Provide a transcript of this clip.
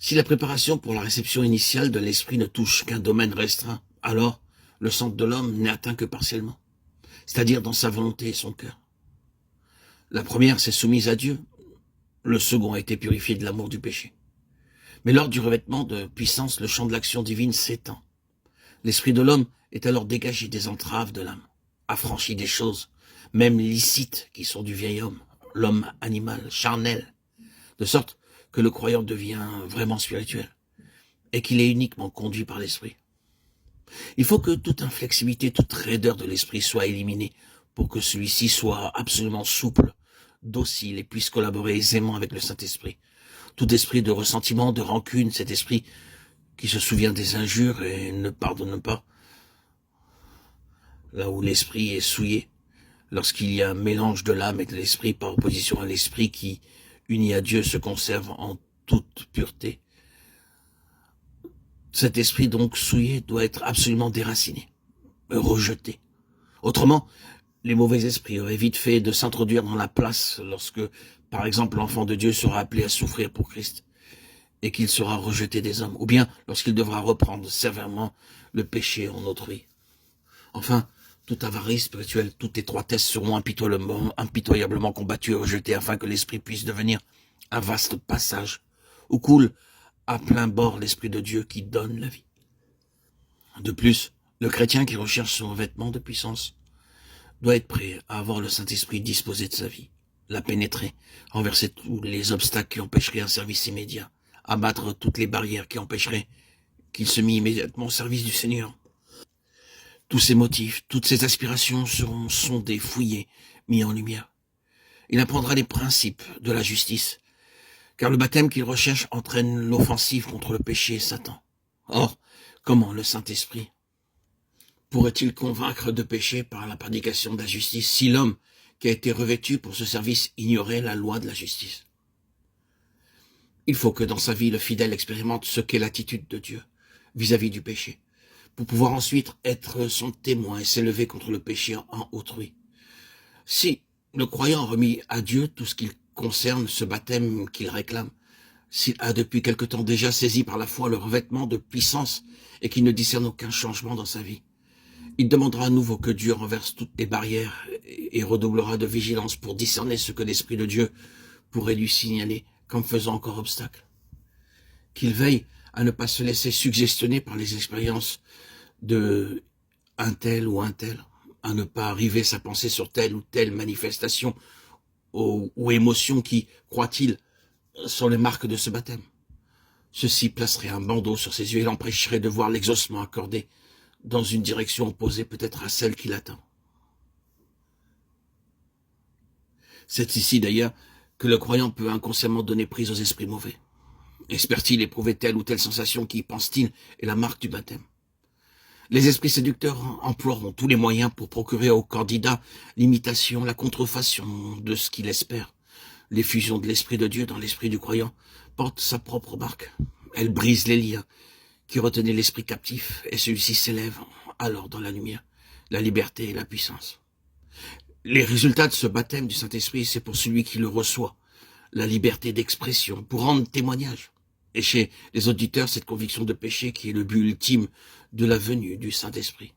Si la préparation pour la réception initiale de l'esprit ne touche qu'un domaine restreint, alors le centre de l'homme n'est atteint que partiellement, c'est-à-dire dans sa volonté et son cœur. La première s'est soumise à Dieu, le second a été purifié de l'amour du péché. Mais lors du revêtement de puissance, le champ de l'action divine s'étend. L'esprit de l'homme est alors dégagé des entraves de l'âme, affranchi des choses, même licites, qui sont du vieil homme, l'homme animal, charnel, de sorte que le croyant devient vraiment spirituel, et qu'il est uniquement conduit par l'esprit. Il faut que toute inflexibilité, toute raideur de l'esprit soit éliminée, pour que celui-ci soit absolument souple, docile, et puisse collaborer aisément avec le Saint-Esprit. Tout esprit de ressentiment, de rancune, cet esprit qui se souvient des injures et ne pardonne pas, là où l'esprit est souillé, lorsqu'il y a un mélange de l'âme et de l'esprit par opposition à l'esprit qui, uni à Dieu, se conserve en toute pureté. Cet esprit donc souillé doit être absolument déraciné, rejeté. Autrement, les mauvais esprits auraient vite fait de s'introduire dans la place lorsque, par exemple, l'enfant de Dieu sera appelé à souffrir pour Christ et qu'il sera rejeté des hommes, ou bien lorsqu'il devra reprendre sévèrement le péché en autrui. Enfin, toute avarice spirituelle, toute étroitesse seront impitoyablement combattues et rejetées afin que l'esprit puisse devenir un vaste passage où coule à plein bord l'Esprit de Dieu qui donne la vie. De plus, le chrétien qui recherche son vêtement de puissance doit être prêt à avoir le Saint-Esprit disposé de sa vie, la pénétrer, renverser tous les obstacles qui empêcheraient un service immédiat, abattre toutes les barrières qui empêcheraient qu'il se mit immédiatement au service du Seigneur. Tous ses motifs, toutes ses aspirations seront sondés, fouillés, mis en lumière. Il apprendra les principes de la justice, car le baptême qu'il recherche entraîne l'offensive contre le péché et Satan. Or, comment le Saint-Esprit pourrait-il convaincre de péché par la prédication de la justice si l'homme qui a été revêtu pour ce service ignorait la loi de la justice? Il faut que dans sa vie, le fidèle expérimente ce qu'est l'attitude de Dieu vis-à-vis du péché, pour pouvoir ensuite être son témoin et s'élever contre le péché en autrui. Si le croyant a remis à Dieu tout ce qui concerne ce baptême qu'il réclame, s'il a depuis quelque temps déjà saisi par la foi le revêtement de puissance et qu'il ne discerne aucun changement dans sa vie, il demandera à nouveau que Dieu renverse toutes les barrières et redoublera de vigilance pour discerner ce que l'Esprit de Dieu pourrait lui signaler comme faisant encore obstacle. Qu'il veille à ne pas se laisser suggestionner par les expériences de un tel ou un tel, à ne pas arriver sa pensée sur telle ou telle manifestation ou émotion qui, croit-il, sont les marques de ce baptême. Ceci placerait un bandeau sur ses yeux et l'empêcherait de voir l'exaucement accordé dans une direction opposée peut-être à celle qu'il attend. C'est ici d'ailleurs que le croyant peut inconsciemment donner prise aux esprits mauvais. Espère-t-il éprouver telle ou telle sensation qui, pense-t-il, est la marque du baptême? Les esprits séducteurs emploieront tous les moyens pour procurer au candidat l'imitation, la contrefaçon de ce qu'il espère. L'effusion de l'Esprit de Dieu dans l'esprit du croyant porte sa propre marque. Elle brise les liens qui retenaient l'esprit captif et celui-ci s'élève alors dans la lumière, la liberté et la puissance. Les résultats de ce baptême du Saint-Esprit, c'est pour celui qui le reçoit, la liberté d'expression, pour rendre témoignage. Et chez les auditeurs, cette conviction de péché qui est le but ultime de la venue du Saint-Esprit.